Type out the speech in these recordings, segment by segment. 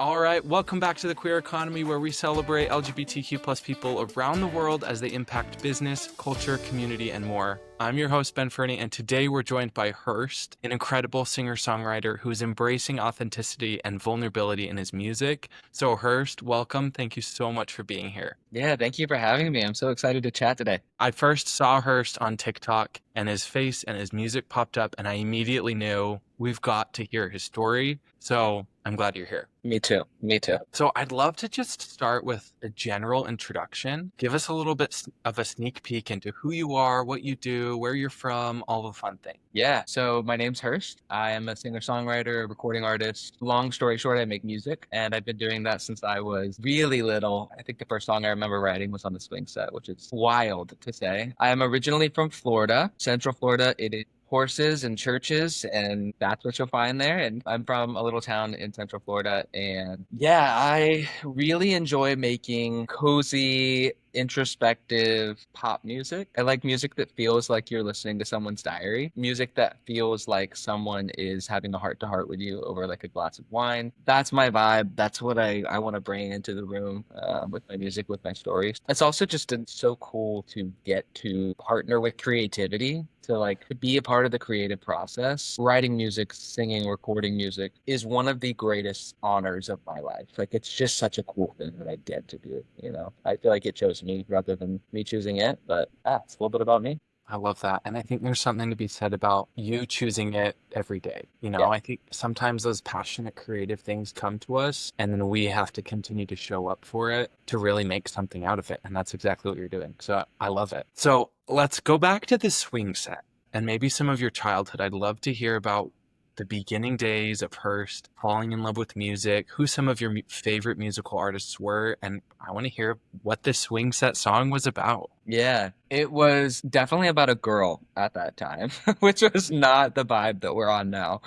All right, welcome back to the Queer Economy, where we celebrate LGBTQ plus people around the world as they impact business, culture, community, and more. I'm your host, Ben Ferney, and today we're joined by HURST, an incredible singer-songwriter who is embracing authenticity and vulnerability in his music. So HURST, welcome. Thank you so much for being here. Yeah, thank you for having me. I'm so excited to chat today. I first saw HURST on TikTok, and his face and his music popped up, and I immediately knew we've got to hear his story. So I'm glad you're here. Me too. Me too. So I'd love to just start with a general introduction. Give us a little bit of a sneak peek into who you are, what you do, where you're from, all the fun things. Yeah, so my name's Hurst. I am a singer-songwriter, recording artist. Long story short, I make music, and I've been doing that since I was really little. I think the first song I remember writing was on the swing set, which is wild to say. I am originally from Florida, Central Florida. It is horses and churches, and that's what you'll find there. And I'm from a little town in Central Florida. And yeah, I really enjoy making cozy, introspective pop music. I like music that feels like you're listening to someone's diary, music that feels like someone is having a heart to heart with you over like a glass of wine. That's my vibe. That's what I want to bring into the room with my music, with my stories. It's also just so cool to get to partner with creativity, to like be a part of the creative process. Writing music, singing, recording music is one of the greatest honors of my life. Like it's just such a cool thing that I get to do, you know. I feel like it chose me rather than me choosing it, but it's a little bit about me. I love that. And I think there's something to be said about you choosing it every day. Yeah. I think sometimes those passionate creative things come to us and then we have to continue to show up for it to really make something out of it. And that's exactly what you're doing. So I love it. So let's go back to the swing set and maybe some of your childhood. I'd love to hear about the beginning days of HURST, falling in love with music, who some of your favorite musical artists were, and I want to hear what this swing set song was about. Yeah, it was definitely about a girl at that time, which was not the vibe that we're on now.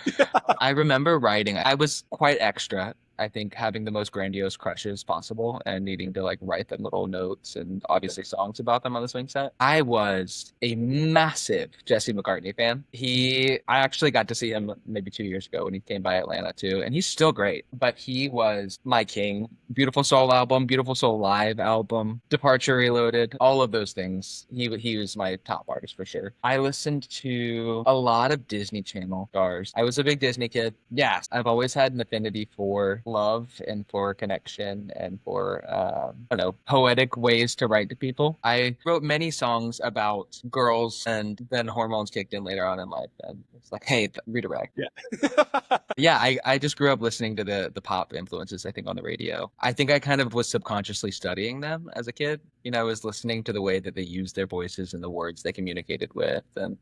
I remember writing, I was quite extra. I think having the most grandiose crushes possible and needing to like write them little notes and obviously songs about them on the swing set. I was a massive Jesse McCartney fan. I actually got to see him maybe 2 years ago when he came by Atlanta too, and he's still great, but he was my king. Beautiful Soul album, Beautiful Soul live album, Departure Reloaded, all of those things. He was my top artist for sure. I listened to a lot of Disney Channel stars. I was a big Disney kid. Yeah, I've always had an affinity for love and for connection and for I don't know, poetic ways to write to people. I wrote many songs about girls, and then hormones kicked in later on in life, and it's like, hey, redirect. Yeah. Yeah, I just grew up listening to the pop influences, I think, on the radio. I think I kind of was subconsciously studying them as a kid. You know, I was listening to the way that they used their voices and the words they communicated with, and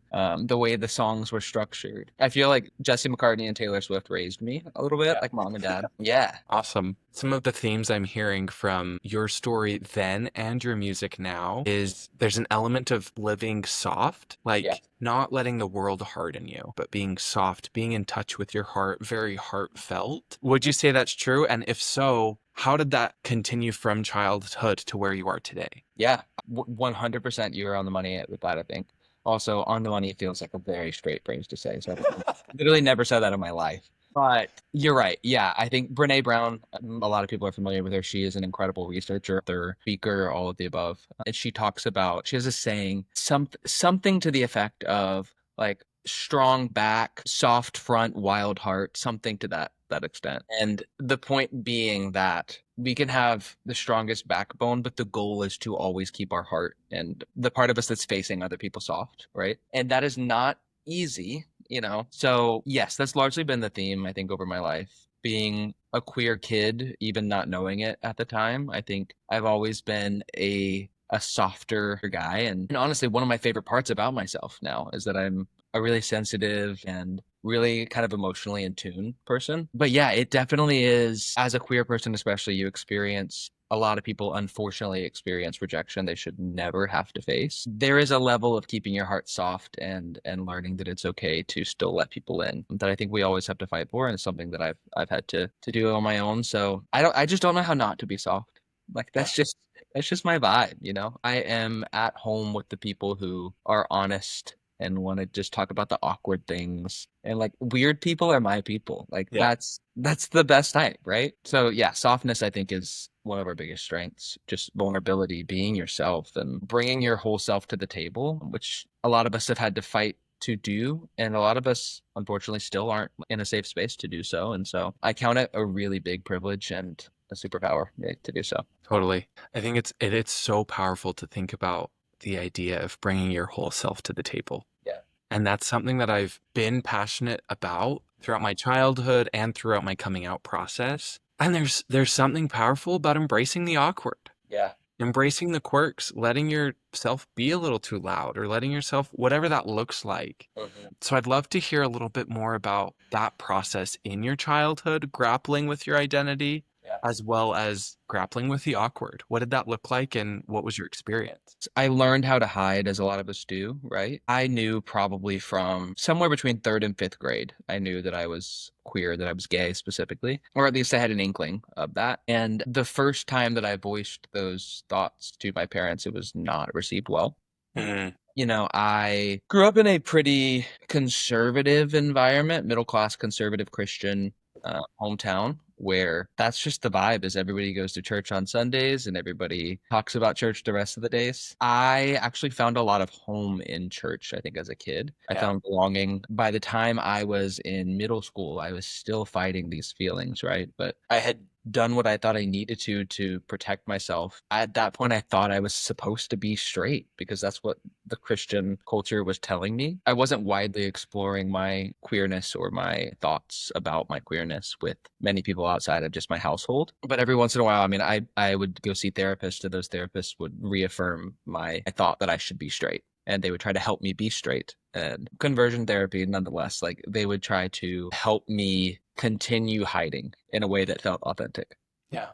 the way the songs were structured. I feel like Jesse McCartney and Taylor Swift raised me a little bit, Yeah. like mom and dad. Yeah. Awesome. Some of the themes I'm hearing from your story then and your music now is there's an element of living soft, like Yeah. not letting the world harden you, but being soft, being in touch with your heart, very heartfelt. Would you say that's true? And if so, how did that continue from childhood to where you are today? Yeah. 100% you were on the money with that, I think. Also, on the money feels like a very straight phrase to say. So I literally never said that in my life. But you're right. Yeah, I think Brene Brown, a lot of people are familiar with her. She is an incredible researcher, author, speaker, all of the above. And she talks about, she has a saying, something to the effect of like strong back, soft front, wild heart, something to that extent. And the point being that we can have the strongest backbone, but the goal is to always keep our heart and the part of us that's facing other people soft, right? And that is not easy, you know? So, yes, that's largely been the theme, I think, over my life. Being a queer kid, even not knowing it at the time, I think I've always been a softer guy. And honestly, one of my favorite parts about myself now is that I'm a really sensitive and really kind of emotionally in tune person. But yeah, it definitely is. As a queer person, especially, you experience a lot of people unfortunately experience rejection they should never have to face. There is a level of keeping your heart soft and learning that it's okay to still let people in that I think we always have to fight for, and it's something that I've had to do on my own. So I just don't know how not to be soft. Like that's just my vibe, you know. I am at home with the people who are honest and want to just talk about the awkward things. And like weird people are my people. Like Yeah, that's the best type, right? So yeah, softness I think is one of our biggest strengths. Just vulnerability, being yourself and bringing your whole self to the table, which a lot of us have had to fight to do. And a lot of us, unfortunately, still aren't in a safe space to do so. And so I count it a really big privilege and a superpower to do so. totally. I think it's so powerful to think about the idea of bringing your whole self to the table. Yeah. And that's something that I've been passionate about throughout my childhood and throughout my coming out process. And there's something powerful about embracing the awkward, Yeah. embracing the quirks, letting yourself be a little too loud or letting yourself, whatever that looks like. Mhm. So I'd love to hear a little bit more about that process in your childhood, grappling with your identity, Yeah. as well as grappling with the awkward. What did that look like and what was your experience? I learned how to hide as a lot of us do, right? I knew probably from somewhere between third and fifth grade, I knew that I was queer, that I was gay specifically, or at least I had an inkling of that. And the first time that I voiced those thoughts to my parents, it was not received well. Mhm. You know, I grew up in a pretty conservative environment, middle class conservative Christian hometown, where that's just the vibe is everybody goes to church on Sundays and everybody talks about church the rest of the days. I actually found a lot of home in church, I think, as a kid. I Yeah. found belonging. By the time I was in middle school, I was still fighting these feelings, right? But I had done what I thought I needed to protect myself. At that point, I thought I was supposed to be straight because that's what the Christian culture was telling me. I wasn't widely exploring my queerness or my thoughts about my queerness with many people outside of just my household. But every once in a while, I mean, I would go see therapists, and those therapists would reaffirm I thought that I should be straight. And they would try to help me be straight. And conversion therapy, nonetheless, like they would try to help me continue hiding in a way that felt authentic. Yeah.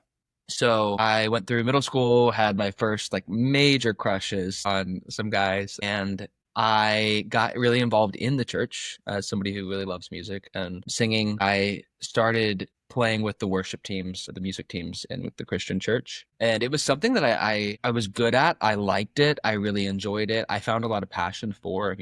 So I went through middle school, had my first like major crushes on some guys, and I got really involved in the church as somebody who really loves music and singing. I started playing with the worship teams, the music teams in with the Christian church. And it was something that I was good at. I liked it. I really enjoyed it. I found a lot of passion for,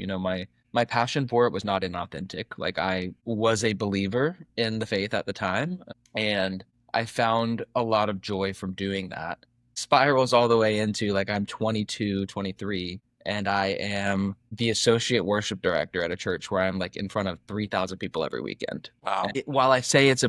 my passion for it was not inauthentic. Like I was a believer in the faith at the time, and I found a lot of joy from doing that. Spirals all the way into like I'm 22, 23, and I am the associate worship director at a church where I'm like in front of 3,000 people every weekend. Wow. While I say it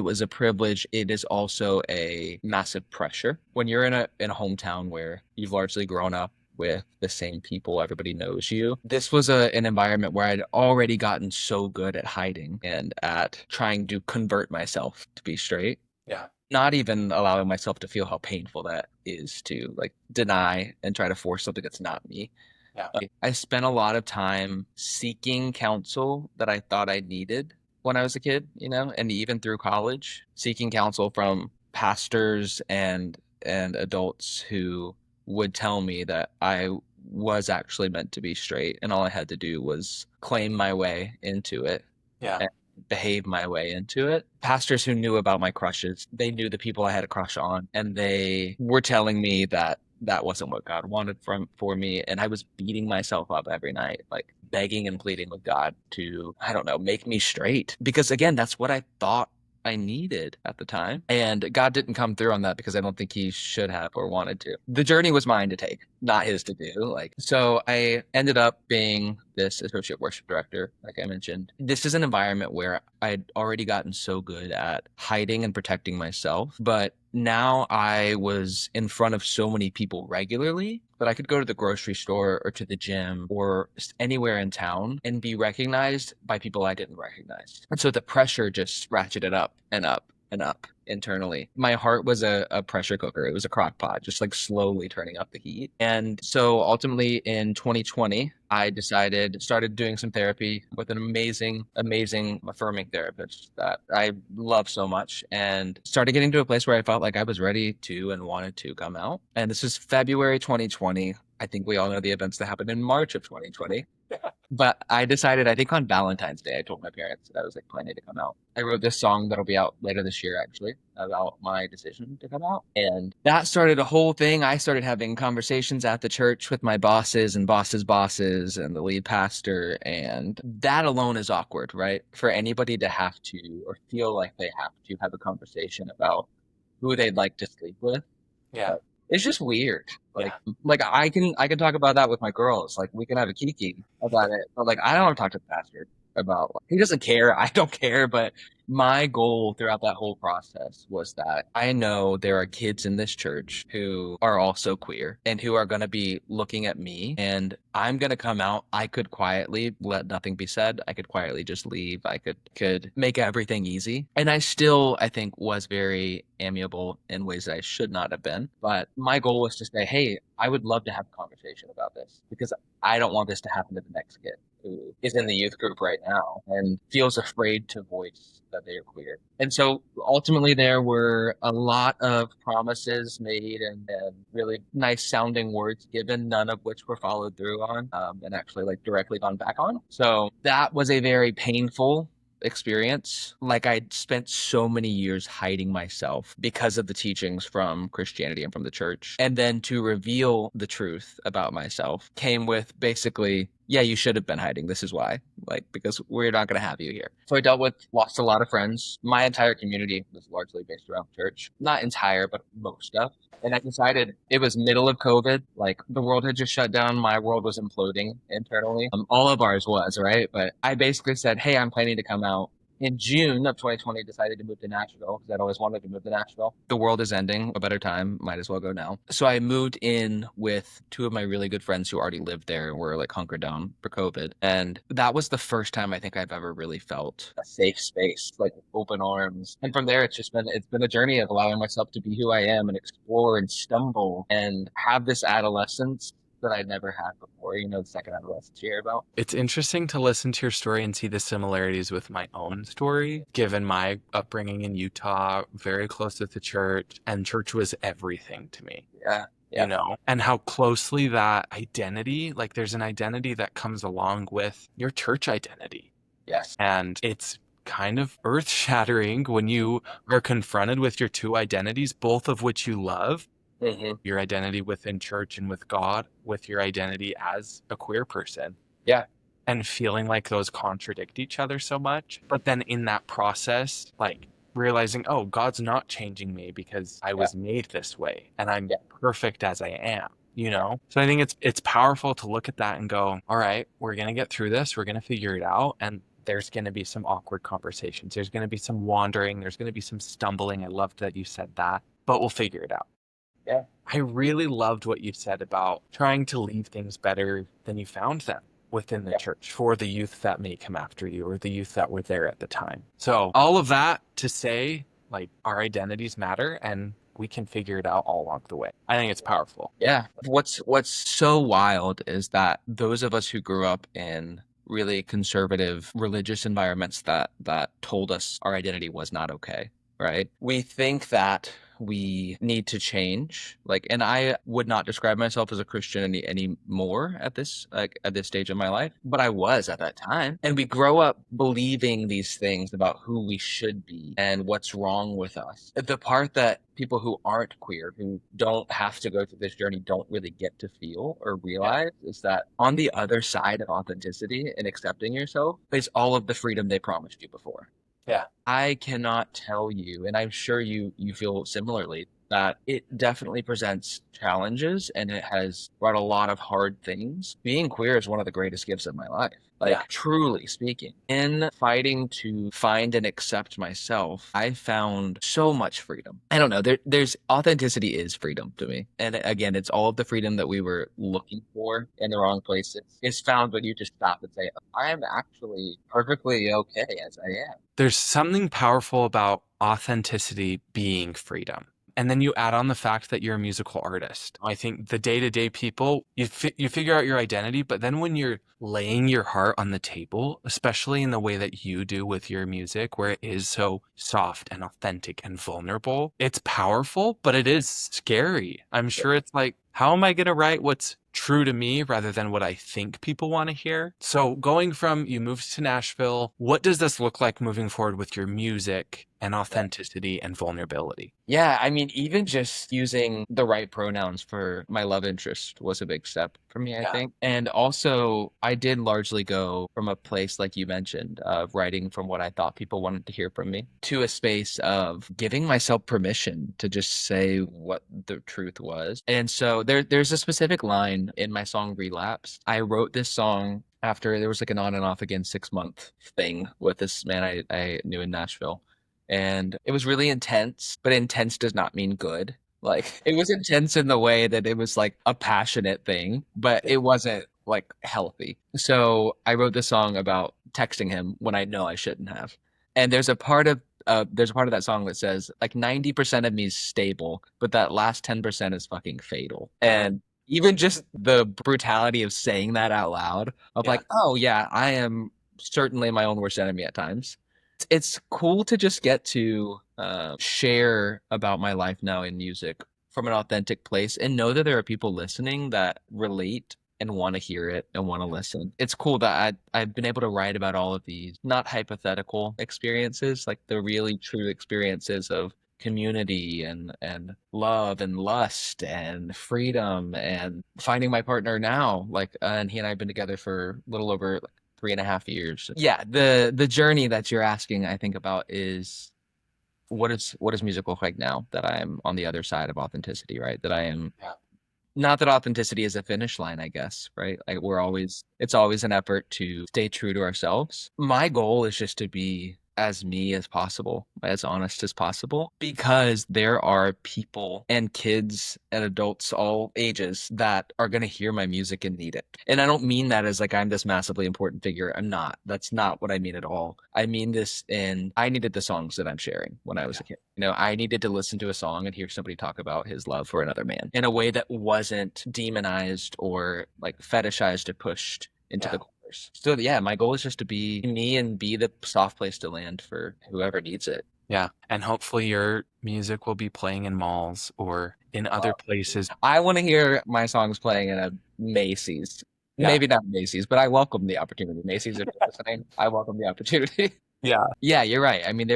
was a privilege, it is also a massive pressure when you're in a hometown where you've largely grown up with the same people, everybody knows you. This was an environment where I'd already gotten so good at hiding and at trying to convert myself to be straight, Yeah. not even allowing myself to feel how painful that is to like deny and try to force something that's not me. Yeah. I spent a lot of time seeking counsel that I thought I needed when I was a kid, and even through college, seeking counsel from pastors and adults who would tell me that I was actually meant to be straight and all I had to do was claim my way into it Yeah. and behave my way into it. Pastors who knew about my crushes, they knew the people I had a crush on, and they were telling me that that wasn't what God wanted from for me, and I was beating myself up every night, like begging and pleading with God to, I don't know, make me straight. Because again, that's what I thought I needed at the time. And God didn't come through on that because I don't think he should have or wanted to. The journey was mine to take, not his to do. Like, so I ended up being this associate worship director, like I mentioned. This is an environment where I'd already gotten so good at hiding and protecting myself, but now I was in front of so many people regularly that I could go to the grocery store or to the gym or anywhere in town and be recognized by people I didn't recognize. And so the pressure just ratcheted up and up and up internally. My heart was a pressure cooker. It was a crock pot, just like slowly turning up the heat. And so ultimately in 2020, I started doing some therapy with an amazing, amazing affirming therapist that I love so much, and started getting to a place where I felt like I was ready to and wanted to come out. And this is February 2020. I think we all know the events that happened in March of 2020. But I decided, I think on Valentine's Day, I told my parents that I was like planning to come out. I wrote this song that'll be out later this year, actually, about my decision to come out. And that started a whole thing. I started having conversations at the church with my bosses and bosses' bosses and the lead pastor. And that alone is awkward, right? For anybody to have to or feel like they have to have a conversation about who they'd like to sleep with. Yeah. Like, it's just weird. Yeah. Like I can talk about that with my girls. Like we can have a kiki about it. But like I don't want to talk to the pastor about he doesn't care. I don't care. But my goal throughout that whole process was that I know there are kids in this church who are also queer and who are going to be looking at me and I'm going to come out. I could quietly let nothing be said. I could quietly just leave. I could make everything easy. And I still, I think, was very amiable in ways that I should not have been. But my goal was to say, hey, I would love to have a conversation about this because I don't want this to happen to the next kid who is in the youth group right now and feels afraid to voice that they are queer. And so ultimately, there were a lot of promises made and really nice sounding words given, none of which were followed through on and actually like directly gone back on. So that was a very painful experience. Like I'd spent so many years hiding myself because of the teachings from Christianity and from the church. And then to reveal the truth about myself came with basically, yeah, you should have been hiding. This is why. Like, because we're not going to have you here. So I lost a lot of friends. My entire community was largely based around church. Not entire, but most of. And I decided it was middle of COVID. Like the world had just shut down. My world was imploding internally. All of ours was, right? But I basically said, hey, I'm planning to come out in June of 2020, decided to move to Nashville because I'd always wanted to move to Nashville. The world is ending. A better time. Might as well go now. So I moved in with two of my really good friends who already lived there and were like hunkered down for COVID. And that was the first time I think I've ever really felt a safe space, like open arms. And from there, it's been a journey of allowing myself to be who I am and explore and stumble and have this adolescence that I'd never had before, the second adolescence you hear about. It's interesting to listen to your story and see the similarities with my own story, given my upbringing in Utah, very close with the church, and church was everything to me. Yeah. Yeah. And how closely that identity, like there's an identity that comes along with your church identity. Yes. And it's kind of earth shattering when you are confronted with your two identities, both of which you love. Mm-hmm. Your identity within church and with God, with your identity as a queer person. Yeah. And feeling like those contradict each other so much. But then in that process, like realizing, oh, God's not changing me because I was made this way and I'm perfect as I am, So I think it's powerful to look at that and go, all right, we're going to get through this. We're going to figure it out. And there's going to be some awkward conversations. There's going to be some wandering. There's going to be some stumbling. I loved that you said that, but we'll figure it out. Yeah. I really loved what you said about trying to leave things better than you found them within the church for the youth that may come after you or the youth that were there at the time. So all of that to say, like, our identities matter and we can figure it out all along the way. I think it's powerful. Yeah. What's so wild is that those of us who grew up in really conservative religious environments that told us our identity was not okay, right? We think that we need to change. Like, and I would not describe myself as a Christian any more at this stage of my life, but I was at that time. And we grow up believing these things about who we should be and what's wrong with us. The part that people who aren't queer, who don't have to go through this journey, don't really get to feel or realize is that on the other side of authenticity and accepting yourself is all of the freedom they promised you before. Yeah. I cannot tell you, and I'm sure you feel similarly, that it definitely presents challenges and it has brought a lot of hard things. Being queer is one of the greatest gifts of my life. Like, truly speaking, in fighting to find and accept myself, I found so much freedom. I don't know. There's authenticity is freedom to me. And again, it's all of the freedom that we were looking for in the wrong places is found when you just stop and say, I am actually perfectly okay as I am. There's something powerful about authenticity being freedom. And then you add on the fact that you're a musical artist. I think the day-to-day people, you figure out your identity, but then when you're laying your heart on the table, especially in the way that you do with your music, where it is so soft and authentic and vulnerable, it's powerful, but it is scary. I'm sure it's like, how am I going to write what's true to me rather than what I think people want to hear. So going from you moved to Nashville, what does this look like moving forward with your music and authenticity and vulnerability? Yeah, I mean, even just using the right pronouns for my love interest was a big step for me, I Yeah. think. And also, I did largely go from a place, like you mentioned, of writing from what I thought people wanted to hear from me to a space of giving myself permission to just say what the truth was. And so there's a specific line in my song Relapse. I wrote this song after there was like an on and off again 6 month thing with this man I knew in Nashville. And it was really intense, but intense does not mean good. Like it was intense in the way that it was like a passionate thing, but it wasn't like healthy. So I wrote this song about texting him when I know I shouldn't have. And there's a part of that song that says like 90% of me is stable, but that last 10% is fucking fatal. And even just the brutality of saying that out loud of Yeah. like, oh yeah, I am certainly my own worst enemy at times. It's cool to just get to share about my life now in music from an authentic place and know that there are people listening that relate and want to hear it and want to listen. It's cool that I've been able to write about all of these not hypothetical experiences, like the really true experiences of community and love and lust and freedom and finding my partner now. Like, and he and I have been together for a little over 3.5 years. Yeah, the journey that you're asking, I think about is what does music look like now that I'm on the other side of authenticity, right? That I am Yeah. not that authenticity is a finish line, I guess, right? Like it's always an effort to stay true to ourselves. My goal is just to be as me as possible, as honest as possible, because there are people and kids and adults, all ages, that are going to hear my music and need it. And I don't mean that as like I'm this massively important figure. I'm not. That's not what I mean at all. I mean this in I needed the songs that I'm sharing when I was Yeah. a kid. You know, I needed to listen to a song and hear somebody talk about his love for another man in a way that wasn't demonized or like fetishized or pushed into Yeah. the corners. So yeah, my goal is just to be me and be the soft place to land for whoever needs it. Yeah. And hopefully your music will be playing in malls or in other places. I want to hear my songs playing in a Macy's. Yeah. Maybe not Macy's, but I welcome the opportunity. Macy's, if you're listening, I welcome the opportunity. Yeah. Yeah, you're right. I mean,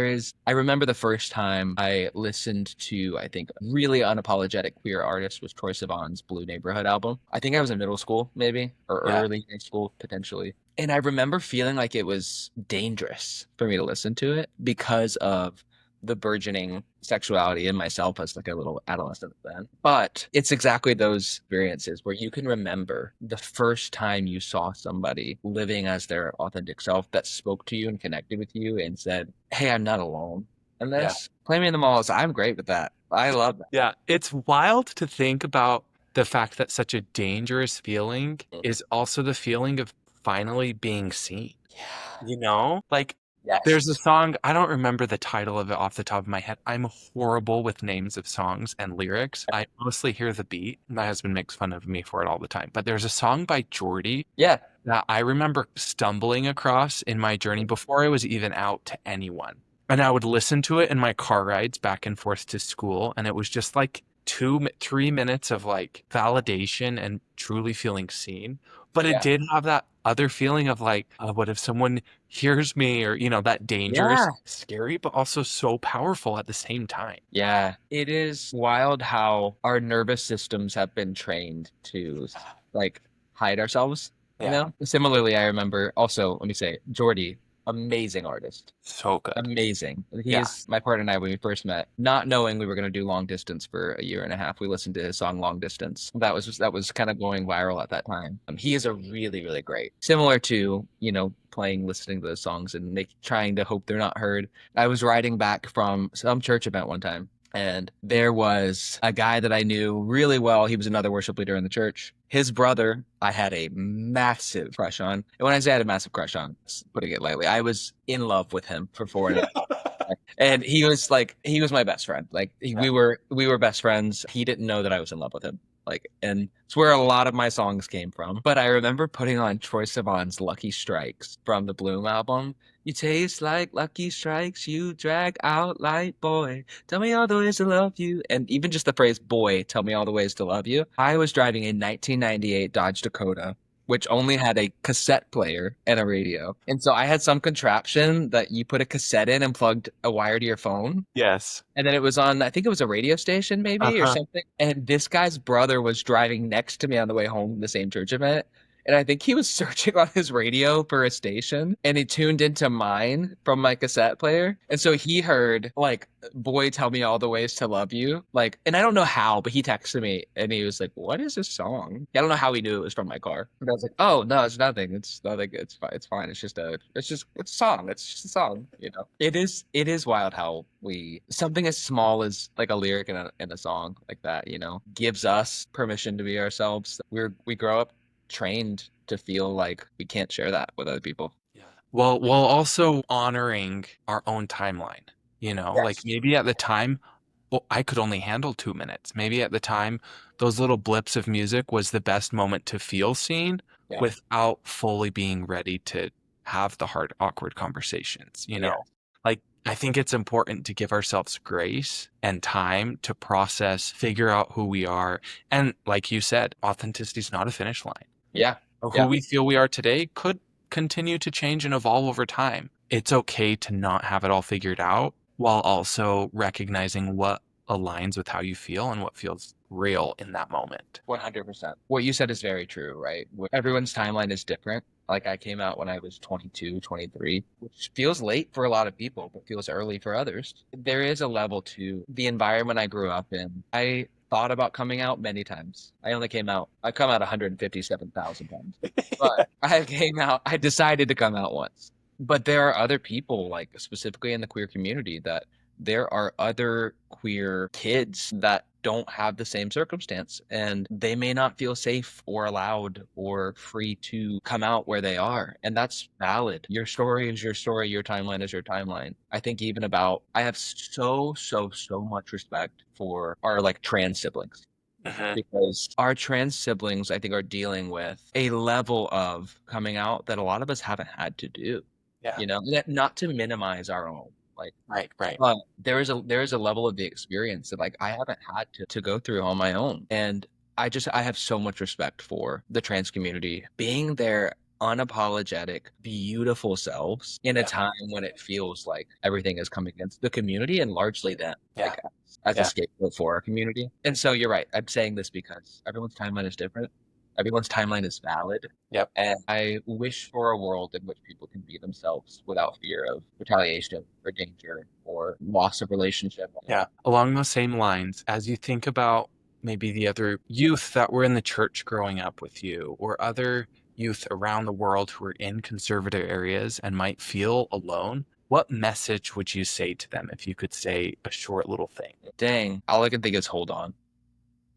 I remember the first time I listened to, I think, a really unapologetic queer artist was Troye Sivan's Blue Neighborhood album. I think I was in middle school, maybe, or Yeah. early high school, potentially. And I remember feeling like it was dangerous for me to listen to it because of the burgeoning sexuality in myself as like a little adolescent then. But it's exactly those experiences where you can remember the first time you saw somebody living as their authentic self that spoke to you and connected with you and said, hey, I'm not alone in Yeah. this. Play me in the malls. I'm great with that. I love that. Yeah. It's wild to think about the fact that such a dangerous feeling is also the feeling of finally being seen. Yeah. You know, like there's a Yes. song, I don't remember the title of it off the top of my head. I'm horrible with names of songs and lyrics. I mostly hear the beat. My husband makes fun of me for it all the time. But there's a song by Jordy Yeah. that I remember stumbling across in my journey before I was even out to anyone. And I would listen to it in my car rides back and forth to school. And it was just like 3 minutes of like validation and truly feeling seen. But it Yeah. did have that other feeling of like, what if someone hears me or, that dangerous, Yeah. scary, but also so powerful at the same time. Yeah, it is wild how our nervous systems have been trained to like hide ourselves, you Yeah. know? Similarly, I remember also, let me say, Jordy, amazing artist. So good. Amazing. He Yeah. is my partner and I when we first met, not knowing we were going to do long distance for a year and a half. We listened to his song Long Distance. That was kind of going viral at that time. He is a really, really great. Similar to, playing, listening to those songs and trying to hope they're not heard. I was riding back from some church event one time. And there was a guy that I knew really well. He was another worship leader in the church. His brother, I had a massive crush on. And when I say I had a massive crush on, putting it lightly, I was in love with him for 4.5 years. And he was my best friend. Like Yeah. we were best friends. He didn't know that I was in love with him. Like, and it's where a lot of my songs came from. But I remember putting on Troye Sivan's Lucky Strikes from the Bloom album. You taste like lucky strikes, you drag out like boy. Tell me all the ways to love you. And even just the phrase boy, tell me all the ways to love you. I was driving a 1998 Dodge Dakota, which only had a cassette player and a radio. And so I had some contraption that you put a cassette in and plugged a wire to your phone. Yes. And then it was on, I think it was a radio station maybe or Uh-huh. something. And this guy's brother was driving next to me on the way home from the same church event. And I think he was searching on his radio for a station and he tuned into mine from my cassette player. And so he heard like, boy, tell me all the ways to love you. Like, and I don't know how, but he texted me and he was like, what is this song? I don't know how he knew it was from my car. And I was like, oh no, it's nothing. It's nothing. It's fine. It's fine. It's a song. It's just a song, you know. It is wild how something as small as like a lyric in a song like that, you know, gives us permission to be ourselves. We grow up trained to feel like we can't share that with other people. Yeah. Well, while also honoring our own timeline, like Yes. maybe at the time, well, I could only handle 2 minutes. Maybe at the time, those little blips of music was the best moment to feel seen Yeah. without fully being ready to have the hard, awkward conversations, Yeah. Like, I think it's important to give ourselves grace and time to process, figure out who we are. And like you said, authenticity is not a finish line. Yeah. Who Yeah. we feel we are today could continue to change and evolve over time. It's okay to not have it all figured out while also recognizing what aligns with how you feel and what feels real in that moment. 100%. What you said is very true, right? Everyone's timeline is different. Like I came out when I was 22, 23, which feels late for a lot of people, but feels early for others. There is a level to the environment I grew up in. I thought about coming out many times. I come out 157,000 times. But I decided to come out once. But there are other people, like specifically in the queer community, that there are other queer kids that don't have the same circumstance and they may not feel safe or allowed or free to come out where they are. And that's valid. Your story is your story. Your timeline is your timeline. I have so much respect for our like trans siblings Mhm. because our trans siblings, I think, are dealing with a level of coming out that a lot of us haven't had to do, Yeah. not to minimize our own. Like, Right, right. there is a level of the experience that like I haven't had to go through on my own. And I have so much respect for the trans community being their unapologetic, beautiful selves in a Yeah. time when it feels like everything is coming against the community and largely them, Yeah. like as a Yeah. scapegoat for our community. And so you're right. I'm saying this because everyone's timeline is different. Everyone's timeline is valid. Yep. And I wish for a world in which people can be themselves without fear of retaliation or danger or loss of relationship. Yeah. Along those same lines, as you think about maybe the other youth that were in the church growing up with you, or other youth around the world who are in conservative areas and might feel alone, what message would you say to them if you could say a short little thing? Dang, all I can think is hold on.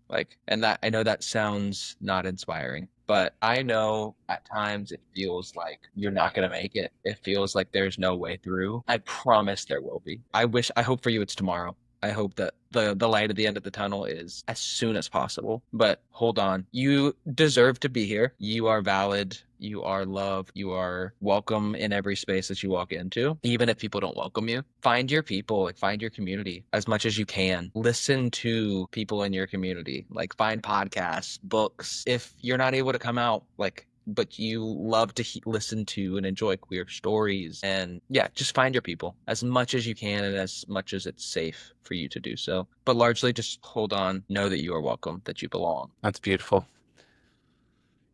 Like, and that I know that sounds not inspiring, but I know at times it feels like you're not going to make it. It feels like there's no way through. I promise there will be. I hope for you it's tomorrow. I hope that the light at the end of the tunnel is as soon as possible. But hold on. You deserve to be here. You are valid. You are loved. You are welcome in every space that you walk into, even if people don't welcome you. Find your people, like find your community as much as you can. Listen to people in your community, like find podcasts, books. If you're not able to come out, like but you love to listen to and enjoy queer stories. And yeah, just find your people as much as you can and as much as it's safe for you to do so. But largely just hold on, know that you are welcome, that you belong. That's beautiful.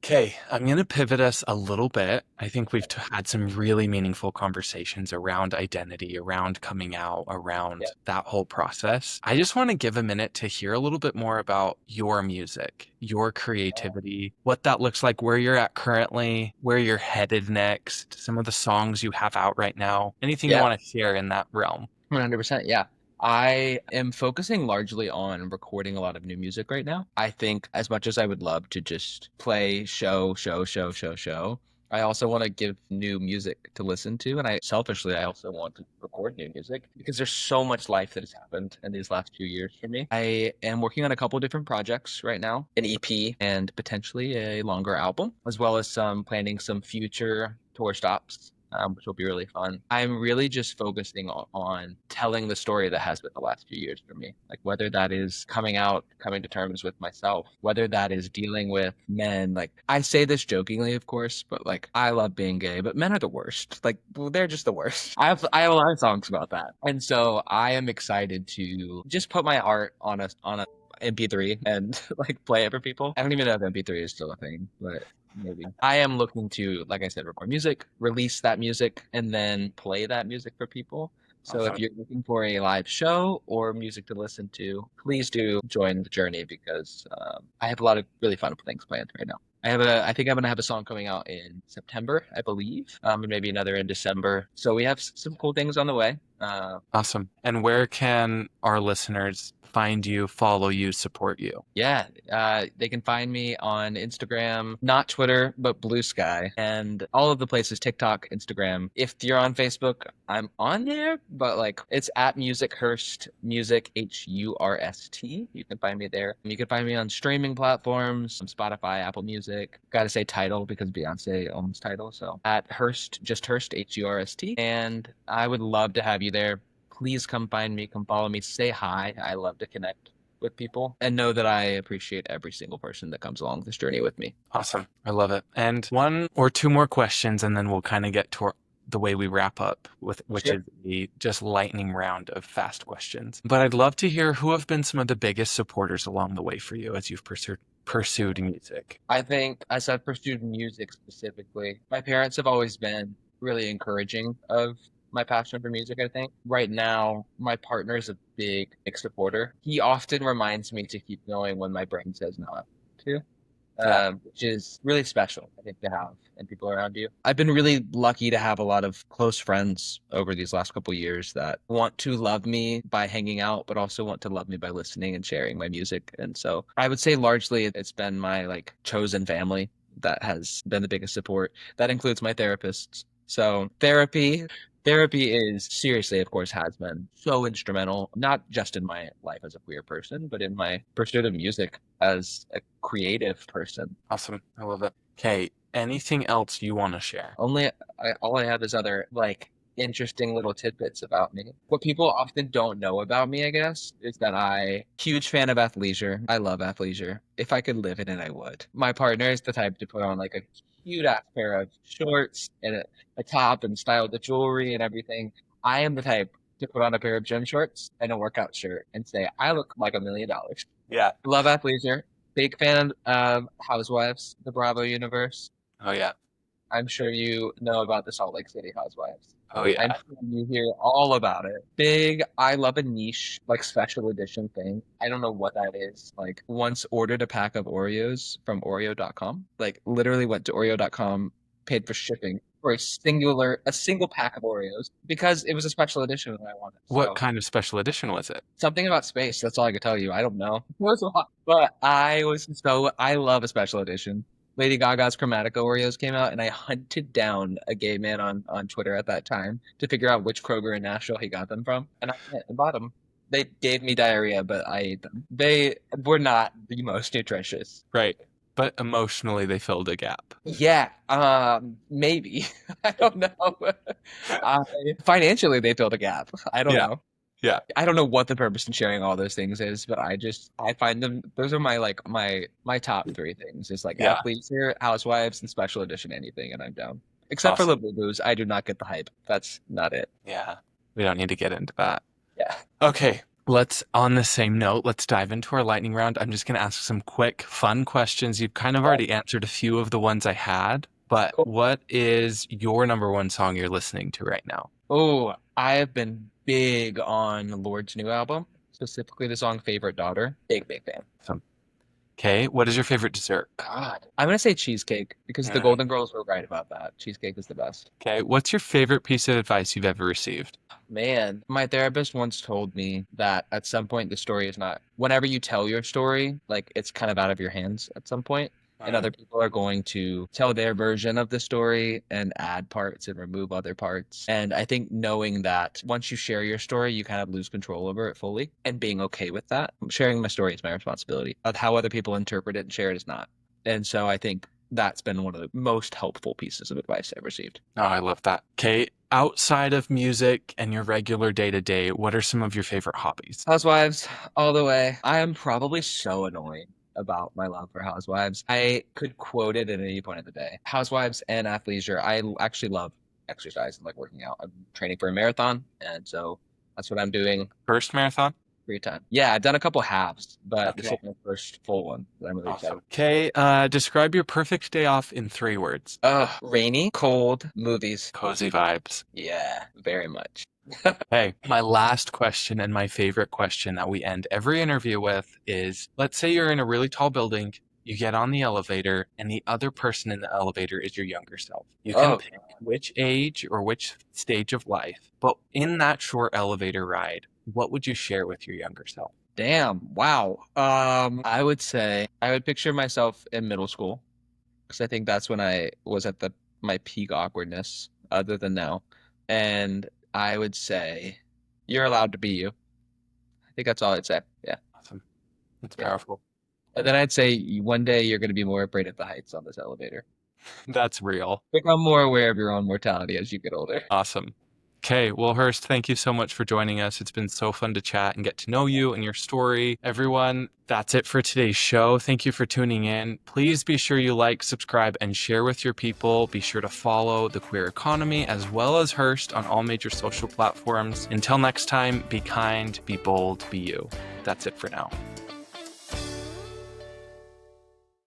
Okay, I'm going to pivot us a little bit. I think we've had some really meaningful conversations around identity, around coming out, Yeah. around that whole process. I just want to give a minute to hear a little bit more about your music, your creativity, what that looks like, where you're at currently, where you're headed next, some of the songs you have out right now, anything you Yeah. want to share in that realm. 100%. Yeah. I am focusing largely on recording a lot of new music right now. I think as much as I would love to just play show, I also want to give new music to listen to. And I also want to record new music because there's so much life that has happened in these last few years for me. I am working on a couple different projects right now, an EP and potentially a longer album, as well as planning some future tour stops, which will be really fun. I'm really just focusing on telling the story that has been the last few years for me. Like whether that is coming out, coming to terms with myself, whether that is dealing with men. Like I say this jokingly, of course, but like I love being gay, but men are the worst. Like well, they're just the worst. I have a lot of songs about that. And so I am excited to just put my art on a MP3 and like play it for people. I don't even know if MP3 is still a thing, but maybe. I am looking to, like I said, record music, release that music, and then play that music for people. So if Awesome. you're looking for a live show or music to listen to, please do join the journey because I have a lot of really fun things planned right now. I think I'm gonna have a song coming out in September, I believe, and maybe another in December. So we have some cool things on the way. Awesome. And where can our listeners find you, follow you, support you? Yeah, they can find me on Instagram, not Twitter, but Blue Sky, and all of the places, TikTok, Instagram. If you're on Facebook, I'm on there, but like it's at Music Hurst, Music HURST. You can find me there. You can find me on streaming platforms, Spotify, Apple Music. Gotta say Tidal because Beyonce owns Tidal. So at Hurst, just Hurst, HURST. And I would love to have you there. Please come find me, come follow me, say hi. I love to connect with people and know that I appreciate every single person that comes along this journey with me. Awesome. I love it. And one or two more questions, and then we'll kind of get to the way we wrap up with, which Sure. is the just lightning round of fast questions. But I'd love to hear who have been some of the biggest supporters along the way for you as you've pursued music. I think as I've pursued music specifically, my parents have always been really encouraging of my passion for music, I think. Right now, my partner is a big supporter. He often reminds me to keep going when my brain says not to. Yeah. Which is really special, I think, to have and people around you. I've been really lucky to have a lot of close friends over these last couple years that want to love me by hanging out, but also want to love me by listening and sharing my music. And so I would say largely it's been my like chosen family that has been the biggest support. That includes my therapists. So therapy is seriously, of course, has been so instrumental, not just in my life as a queer person, but in my pursuit of music as a creative person. Awesome. I love it. Okay. Anything else you want to share? All I have is other like interesting little tidbits about me. What people often don't know about me, I guess, is that huge fan of athleisure. I love athleisure. If I could live in it, I would. My partner is the type to put on like a cute ass pair of shorts and a top and style the jewelry and everything. I am the type to put on a pair of gym shorts and a workout shirt and say, I look like $1 million. Yeah. Love athleisure. Big fan of Housewives, the Bravo universe. Oh, yeah. I'm sure you know about the Salt Lake City Housewives. Oh, I'm yeah. sure you hear all about it. Big, I love a niche, like special edition thing. I don't know what that is. Like, once ordered a pack of Oreos from Oreo.com. Like, literally went to Oreo.com, paid for shipping for a single pack of Oreos because it was a special edition that I wanted. What So, kind of special edition was it? something about space. That's all I could tell you. I don't know. It was a lot, but I love a special edition. Lady Gaga's Chromatica Oreos came out, and I hunted down a gay man on Twitter at that time to figure out which Kroger in Nashville he got them from, and I went and bought them. They gave me diarrhea, but I ate them. They were not the most nutritious. Right. But emotionally, they filled a gap. Yeah, maybe. I don't know. Uh, Financially, they filled a gap. I don't Yeah. know. Yeah. I don't know what the purpose in sharing all those things is, but I find them those are my like my top three things. It's like Yeah. athleisure, housewives, and special edition anything, and I'm down. Except for Awesome. Labubu's, I do not get the hype. That's not it. Yeah. We don't need to get into that. Yeah. Okay. On the same note, let's dive into our lightning round. I'm just going to ask some quick, fun questions. You've kind of already answered a few of the ones I had, but Cool. what is your number one song you're listening to right now? Oh, I have been big on Lord's new album, specifically the song Favorite Daughter. Big fan. So, okay. What is your favorite dessert? God. I'm gonna say cheesecake because the Golden Girls were right about that. Cheesecake is the best. Okay. What's your favorite piece of advice you've ever received? Man, my therapist once told me that at some point the story is not, whenever you tell your story, like it's kind of out of your hands at some point. and other people are going to tell their version of the story and add parts and remove other parts. And I think knowing that once you share your story, you kind of lose control over it fully, and being okay with that. Sharing my story is my responsibility. How other people interpret it and share it is not. And so I think that's been one of the most helpful pieces of advice I've received. Oh, I love that. Okay, outside of music and your regular day to day, what are some of your favorite hobbies? Housewives, all the way. I am probably so annoying about my love for Housewives. I could quote it at any point of the day. Housewives and athleisure. I actually love exercise and like working out. I'm training for a marathon, and so that's what I'm doing First marathon? free time. Yeah, I've done a couple halves, but this Okay. is my first full one that I'm really excited. Awesome. Okay, describe your perfect day off in 3 words. Rainy, cold, movies. Cozy vibes. Yeah, very much. Hey, my last question and my favorite question that we end every interview with is, let's say you're in a really tall building, you get on the elevator, and the other person in the elevator is your younger self. You can Oh, pick which age or which stage of life, but in that short elevator ride, what would you share with your younger self? damn. Wow. I would say I would picture myself in middle school because I think that's when I was at my peak awkwardness, other than now. And I would say, you're allowed to be you. I think that's all I'd say. Yeah. Awesome. That's Yeah. powerful. And then I'd say one day you're going to be more afraid of the heights on this elevator. That's real. Become more aware of your own mortality as you get older. Awesome. Okay, well, Hurst, thank you so much for joining us. It's been so fun to chat and get to know you and your story. Everyone, that's it for today's show. Thank you for tuning in. Please be sure you like, subscribe, and share with your people. Be sure to follow The Queer Economy as well as Hurst on all major social platforms. Until next time, be kind, be bold, be you. That's it for now.